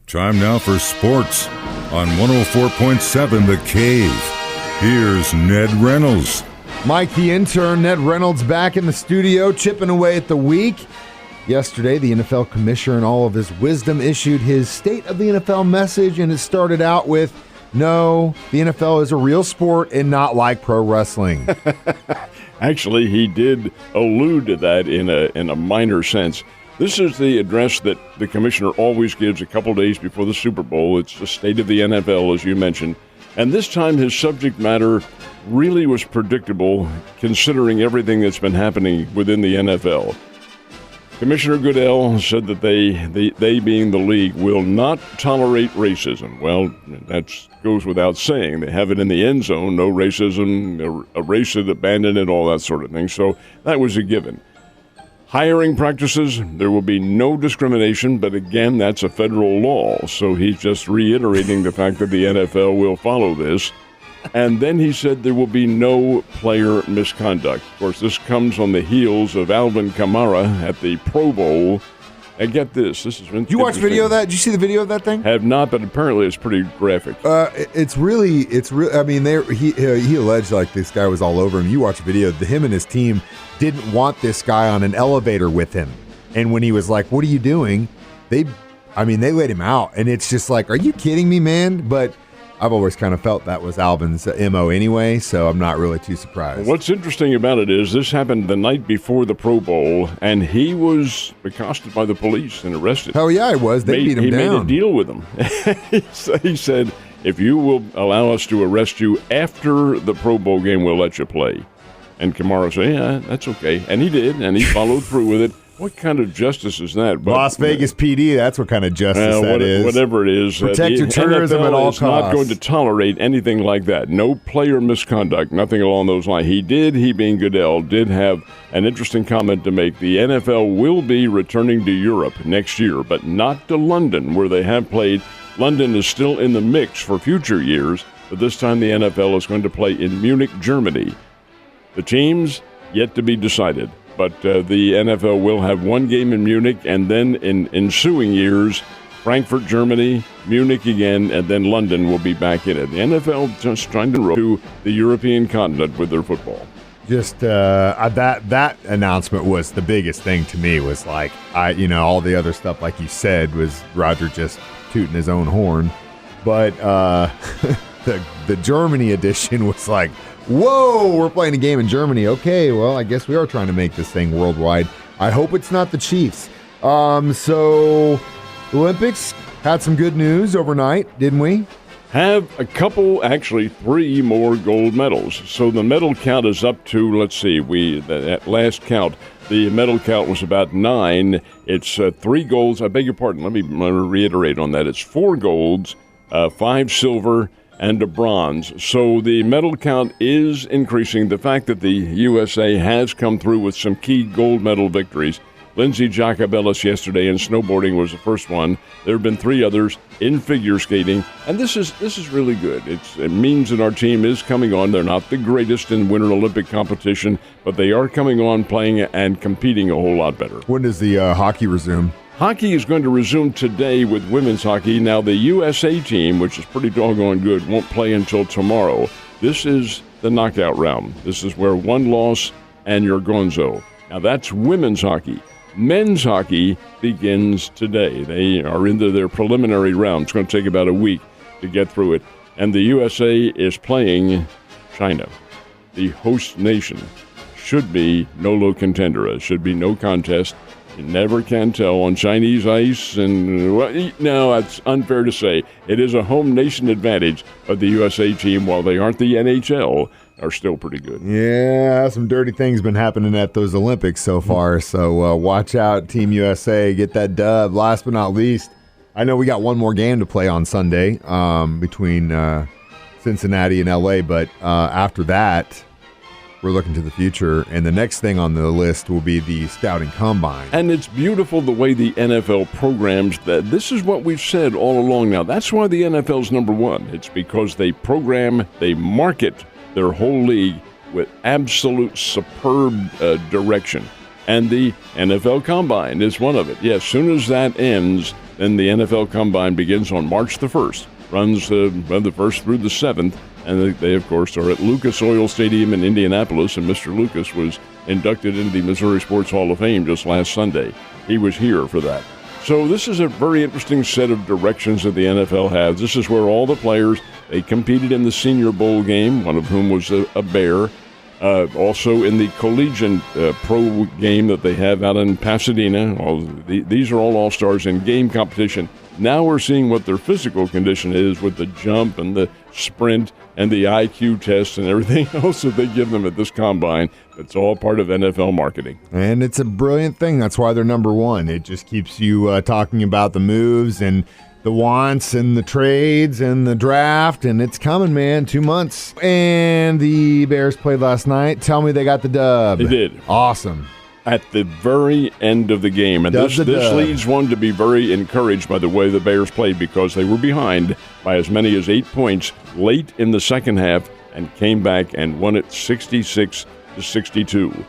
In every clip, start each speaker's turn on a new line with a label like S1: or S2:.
S1: Time now for sports on 104.7 The Cave. Here's Ned Reynolds.
S2: Mike, the intern, Ned Reynolds, back in the studio, chipping away at the week. Yesterday, the NFL commissioner, in all of his wisdom, issued his State of the NFL message, and it started out with, no, the NFL is a real sport and not like pro wrestling.
S3: Actually, he did allude to that in a minor sense. This is the address that the commissioner always gives a couple days before the Super Bowl. It's the State of the NFL, as you mentioned. And this time his subject matter really was predictable, considering everything that's been happening within the NFL. Commissioner Goodell said that they being the league, will not tolerate racism. Well, that goes without saying. They have it in the end zone, no racism, erase it, abandon it, all that sort of thing. So that was a given. Hiring practices, there will be no discrimination, but again, that's a federal law. So he's just reiterating the fact that the NFL will follow this. And then he said there will be no player misconduct. Of course, this comes on the heels of Alvin Kamara at the Pro Bowl. And get this is
S2: Did you watch video of that? Did you see the video of that thing?
S3: Have not, but apparently it's pretty graphic.
S2: It's really. I mean, he alleged like this guy was all over him. You watch a video. Him and his team didn't want this guy on an elevator with him, and when he was like, "What are you doing?" They let him out, and it's just like, "Are you kidding me, man?" But I've always kind of felt that was Alvin's MO anyway, so I'm not really too surprised.
S3: What's interesting about it is this happened the night before the Pro Bowl, and he was accosted by the police and arrested.
S2: Oh, yeah, he was. They beat him down.
S3: He made a deal with him. He said, if you will allow us to arrest you after the Pro Bowl game, we'll let you play. And Kamara said, yeah, that's okay. And he did, and he followed through with it. What kind of justice is that? But,
S2: Las Vegas PD, that's what kind of justice that is.
S3: Whatever it is.
S2: Protect your tourism at all costs.
S3: NFL is not going to tolerate anything like that. No player misconduct, nothing along those lines. He being Goodell, did have an interesting comment to make. The NFL will be returning to Europe next year, but not to London, where they have played. London is still in the mix for future years, but this time the NFL is going to play in Munich, Germany. The teams, yet to be decided. But the NFL will have one game in Munich, and then in ensuing years, Frankfurt, Germany, Munich again, and then London will be back in it. The NFL just trying to roll to the European continent with their football.
S2: Just that announcement was the biggest thing to me. Was like all the other stuff, like you said, was Roger just tooting his own horn. But the Germany edition was like, whoa, we're playing a game in Germany. Okay, well, I guess we are trying to make this thing worldwide. I hope it's not the Chiefs. So, Olympics had some good news overnight, didn't we?
S3: Have a couple, actually 3 more gold medals. So the medal count is up to, let's see, at last count, the medal count was about 9. It's 3 golds. I beg your pardon. Let me reiterate on that. It's 4 golds, 5 silver, and a bronze. So the medal count is increasing. The fact that the USA has come through with some key gold medal victories. Lindsey Jacobellis yesterday in snowboarding was the first one. There have been 3 others in figure skating, and this is really good. It means that our team is coming on. They're not the greatest in Winter Olympic competition, but they are coming on, playing and competing a whole lot better.
S2: When does the hockey resume?
S3: Hockey is going to resume today with women's hockey. Now, the USA team, which is pretty doggone good, won't play until tomorrow. This is the knockout round. This is where 1 loss and you're gonzo. Now, that's women's hockey. Men's hockey begins today. They are into their preliminary round. It's going to take about a week to get through it. And the USA is playing China, the host nation. Should be no low contender. It should be no contest. You never can tell on Chinese ice, and no, that's unfair to say. It is a home nation advantage, but the USA team, while they aren't the NHL, are still pretty good.
S2: Yeah, some dirty things been happening at those Olympics so far, so watch out, Team USA, get that dub. Last but not least, I know we got one more game to play on Sunday between Cincinnati and LA, but after that, we're looking to the future, and the next thing on the list will be the Scouting Combine.
S3: And it's beautiful the way the NFL programs that. This is what we've said all along now. That's why the NFL's number one. It's because they program, they market their whole league with absolute superb direction. And the NFL Combine is one of it. Yeah, as soon as that ends, Then the NFL Combine begins on March the 1st, runs the 1st through the 7th, and they, of course, are at Lucas Oil Stadium in Indianapolis, and Mr. Lucas was inducted into the Missouri Sports Hall of Fame just last Sunday. He was here for that. So this is a very interesting set of directions that the NFL has. This is where all the players, they competed in the Senior Bowl game, one of whom was a Bear. Also in the collegiate pro game that they have out in Pasadena. These are all all-stars in game competition. Now we're seeing what their physical condition is with the jump and the sprint and the IQ test and everything else that they give them at this combine. It's all part of NFL marketing.
S2: And it's a brilliant thing. That's why they're number one. It just keeps you talking about the moves and the wants and the trades and the draft, and it's coming, man. 2 months. And the Bears played last night. Tell me they got the dub.
S3: They did.
S2: Awesome.
S3: At the very end of the game. And this leads one to be very encouraged by the way the Bears played, because they were behind by as many as 8 points late in the second half and came back and won it 66-62.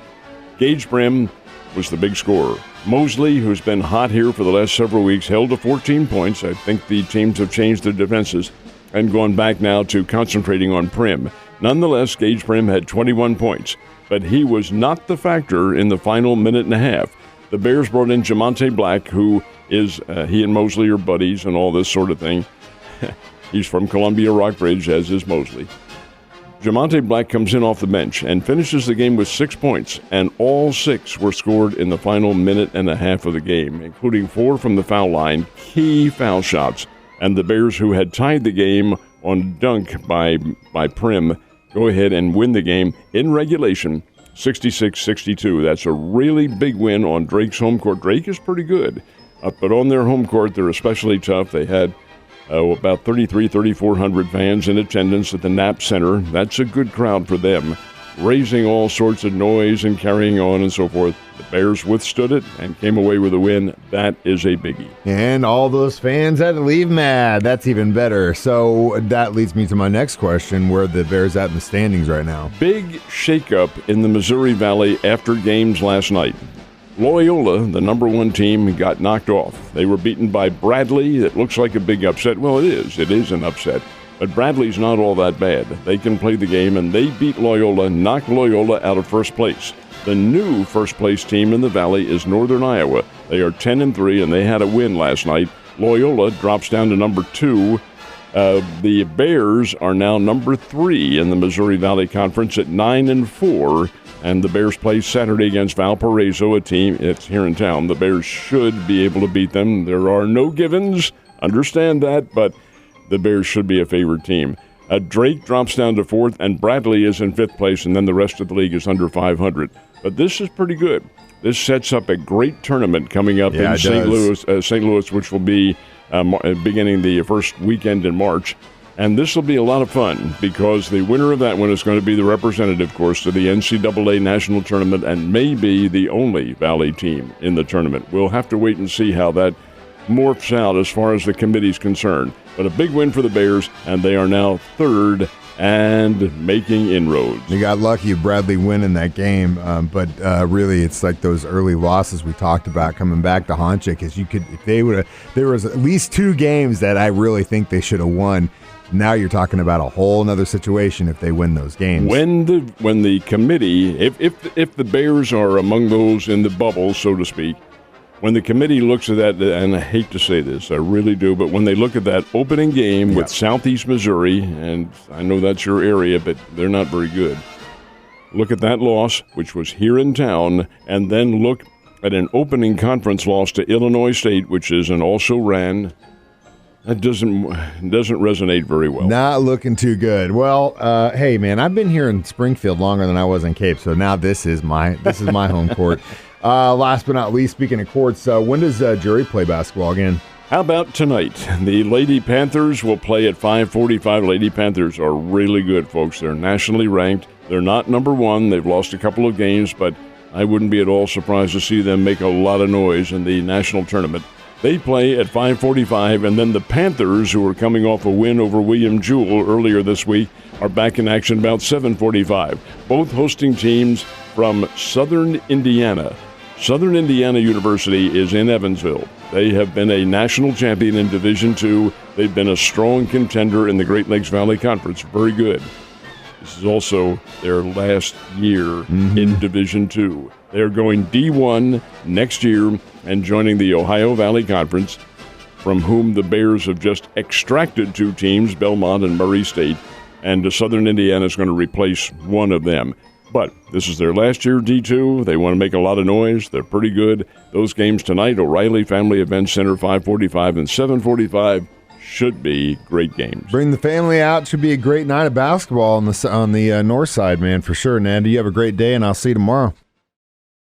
S3: Gage Brim was the big scorer. Mosley, who's been hot here for the last several weeks, held to 14 points. I think the teams have changed their defenses and gone back now to concentrating on Prim. Nonetheless, Gage Prim had 21 points, but he was not the factor in the final minute and a half. The Bears brought in Jamonte Black, who is, he and Mosley are buddies and all this sort of thing. He's from Columbia Rockbridge, as is Mosley. Jamonte Black comes in off the bench and finishes the game with 6 points, and all 6 were scored in the final minute and a half of the game, including 4 from the foul line, key foul shots. And the Bears, who had tied the game on dunk by Prim, go ahead and win the game in regulation, 66-62. That's a really big win on Drake's home court. Drake is pretty good, but on their home court, they're especially tough. They had about 3,400 fans in attendance at the Knapp Center. That's a good crowd for them, raising all sorts of noise and carrying on and so forth. The Bears withstood it and came away with a win. That is a biggie.
S2: And all those fans had to leave mad. That's even better. So that leads me to my next question, where the Bears at in the standings right now.
S3: Big shakeup in the Missouri Valley after games last night. Loyola, the number 1 team, got knocked off. They were beaten by Bradley. It looks like a big upset. Well, it is. It is an upset. But Bradley's not all that bad. They can play the game, and they beat Loyola, knocked Loyola out of first place. The new first-place team in the Valley is Northern Iowa. They are 10-3, and they had a win last night. Loyola drops down to number 2. The Bears are now number 3 in the Missouri Valley Conference at 9-4. And the Bears play Saturday against Valparaiso, a team, it's here in town. The Bears should be able to beat them. There are no givens, understand that, but the Bears should be a favored team. Drake drops down to 4th, and Bradley is in 5th place, and then the rest of the league is under 500. But this is pretty good. This sets up a great tournament coming up in St. Louis, which will be beginning the first weekend in March. And this will be a lot of fun, because the winner of that one is going to be the representative, of course, to the NCAA National Tournament, and maybe the only Valley team in the tournament. We'll have to wait and see how that morphs out as far as the committee's concerned. But a big win for the Bears, and they are now 3rd and making inroads.
S2: You got lucky Bradley winning that game, but really it's like those early losses we talked about coming back to haunt you, because there was at least 2 games that I really think they should have won. Now you're talking about a whole nother situation if they win those games.
S3: When the committee, if the Bears are among those in the bubble, so to speak, when the committee looks at that, and I hate to say this, I really do, but when they look at that opening game with Southeast Missouri, and I know that's your area, but they're not very good. Look at that loss, which was here in town, and then look at an opening conference loss to Illinois State, which is an also-ran. That doesn't resonate very well. Not
S2: looking too good. Well, hey man, I've been here in Springfield longer than I was in Cape, so now this is my home court. Last but not least, speaking of courts, when does Jury play basketball again?
S3: How about tonight? The Lady Panthers will play at 5:45. Lady Panthers are really good, folks. They're nationally ranked. They're not number 1. They've lost a couple of games, but I wouldn't be at all surprised to see them make a lot of noise in the national tournament. They play at 5:45, and then the Panthers, who are coming off a win over William Jewell earlier this week, are back in action about 7:45. Both hosting teams from southern Indiana. Southern Indiana University is in Evansville. They have been a national champion in Division II. They've been a strong contender in the Great Lakes Valley Conference. Very good. This is also their last year in Division II. They're going D1 next year and joining the Ohio Valley Conference, from whom the Bears have just extracted 2 teams, Belmont and Murray State, and Southern Indiana is going to replace one of them. But this is their last year D2. They want to make a lot of noise. They're pretty good. Those games tonight, O'Reilly Family Event Center, 5:45 and 7:45, should be great games.
S2: Bring the family out. Should be a great night of basketball on the north side, man, for sure, Ned. You have a great day, and I'll see you tomorrow.